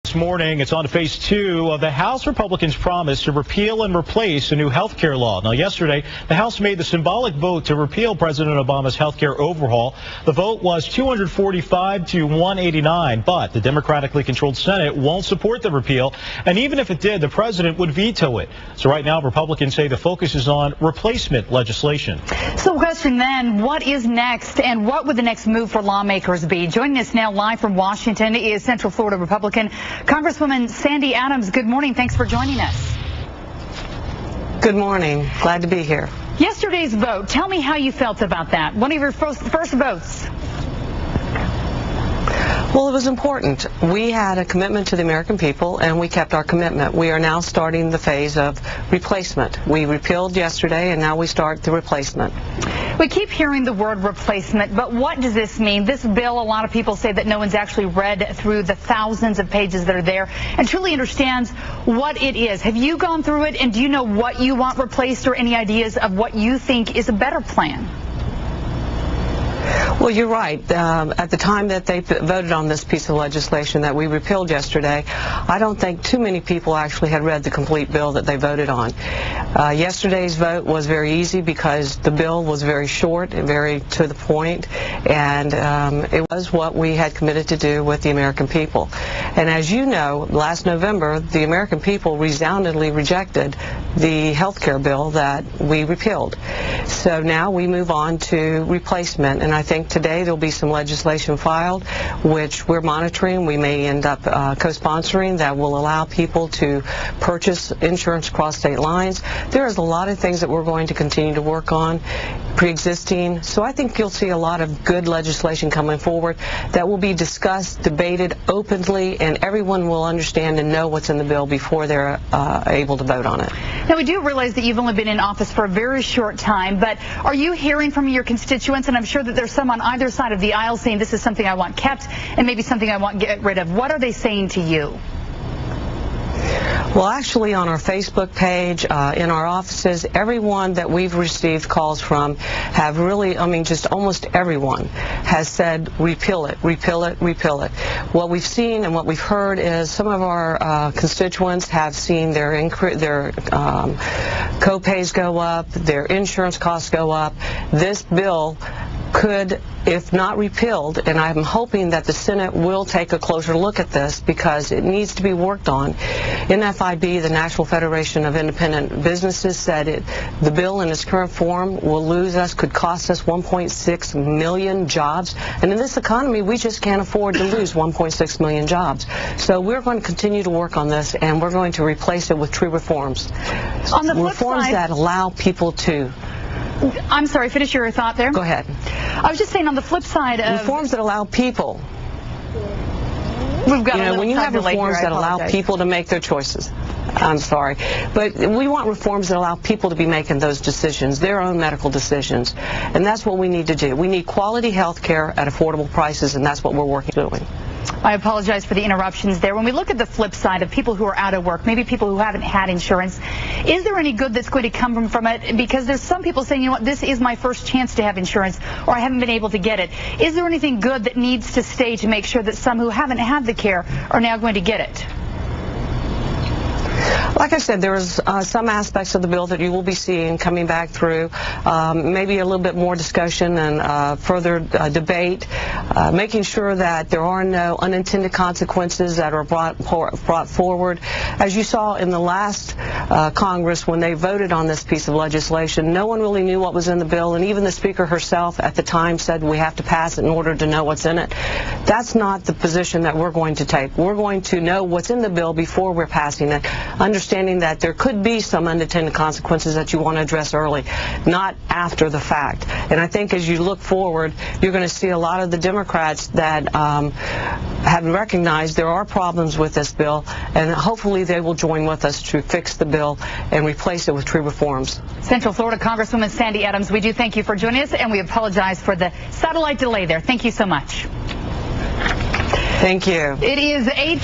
This morning, it's on to phase 2 of the House Republicans' promise to repeal and replace a new health care law. Now, yesterday, the House made the symbolic vote to repeal President Obama's health care overhaul. The vote was 245 to 189, but the democratically controlled Senate won't support the repeal, and even if it did, the president would veto it. So right now, Republicans say the focus is on replacement legislation. So the question then, what is next, and what would the next move for lawmakers be? Joining us now live from Washington is Central Florida Republican Congresswoman Sandy Adams. Good morning. Thanks for joining us. Good morning. Glad to be here. Yesterday's vote, tell me how you felt about that. One of your first votes. Well, it was important. We had a commitment to the American people, and we kept our commitment. We are now starting the phase of replacement. We repealed yesterday, and now we start the replacement. We keep hearing the word replacement, but what does this mean? This bill, a lot of people say that no one's actually read through the thousands of pages that are there and truly understands what it is. Have you gone through it, and do you know what you want replaced or any ideas of what you think is a better plan? Well, you're right. At the time that they voted on this piece of legislation that we repealed yesterday, I don't think too many people actually had read the complete bill that they voted on. Yesterday's vote was very easy because the bill was very short and very to the point, and it was what we had committed to do with the American people. And as you know, last November, the American people resoundingly rejected the health care bill that we repealed. So now we move on to replacement, and I think today there'll be some legislation filed, which we're monitoring. We may end up co-sponsoring that will allow people to purchase insurance across state lines. There is a lot of things that we're going to continue to work on, pre-existing. So I think you'll see a lot of good legislation coming forward that will be discussed, debated openly, and everyone will understand and know what's in the bill before they're able to vote on it. Now, we do realize that you've only been in office for a very short time, but are you hearing from your constituents? And I'm sure that there's some on either side of the aisle saying this is something I want kept and maybe something I want to get rid of. What are they saying to you? Well, actually, on our Facebook page, in our offices, everyone that we've received calls from have really, just almost everyone has said, repeal it, repeal it, repeal it. What we've seen and what we've heard is some of our constituents have seen their co-pays go up, their insurance costs go up. This bill could, if not repealed, and I'm hoping that the Senate will take a closer look at this because it needs to be worked on. NFIB, the National Federation of Independent Businesses, said the bill in its current form could cost us 1.6 million jobs. And in this economy, we just can't afford to lose 1.6 million jobs. So we're going to continue to work on this, and we're going to replace it with true reforms. On the flip reforms side, that allow people to... I'm sorry, finish your thought there. Go ahead. I was just saying on the flip side of... Reforms that allow people... We've got a when you have reforms here, that allow people to make their choices. I'm sorry. But we want reforms that allow people to be making those decisions, their own medical decisions. And that's what we need to do. We need quality health care at affordable prices, and that's what we're working on doing. I apologize for the interruptions there. When we look at the flip side of people who are out of work, maybe people who haven't had insurance, is there any good that's going to come from it? Because there's some people saying, you know what, this is my first chance to have insurance, or I haven't been able to get it. Is there anything good that needs to stay to make sure that some who haven't had the care are now going to get it? Like I said, there's some aspects of the bill that you will be seeing coming back through, maybe a little bit more discussion and further debate, making sure that there are no unintended consequences that are brought forward. As you saw in the last Congress when they voted on this piece of legislation, no one really knew what was in the bill, and even the Speaker herself at the time said we have to pass it in order to know what's in it. That's not the position that we're going to take. We're going to know what's in the bill before we're passing it, understanding that there could be some unintended consequences that you want to address early, not after the fact. And I think as you look forward, you're going to see a lot of the Democrats that have recognized there are problems with this bill, and hopefully they will join with us to fix the bill and replace it with true reforms. Central Florida Congresswoman Sandy Adams, we do thank you for joining us, and we apologize for the satellite delay there. Thank you so much. Thank you. It is 8:30.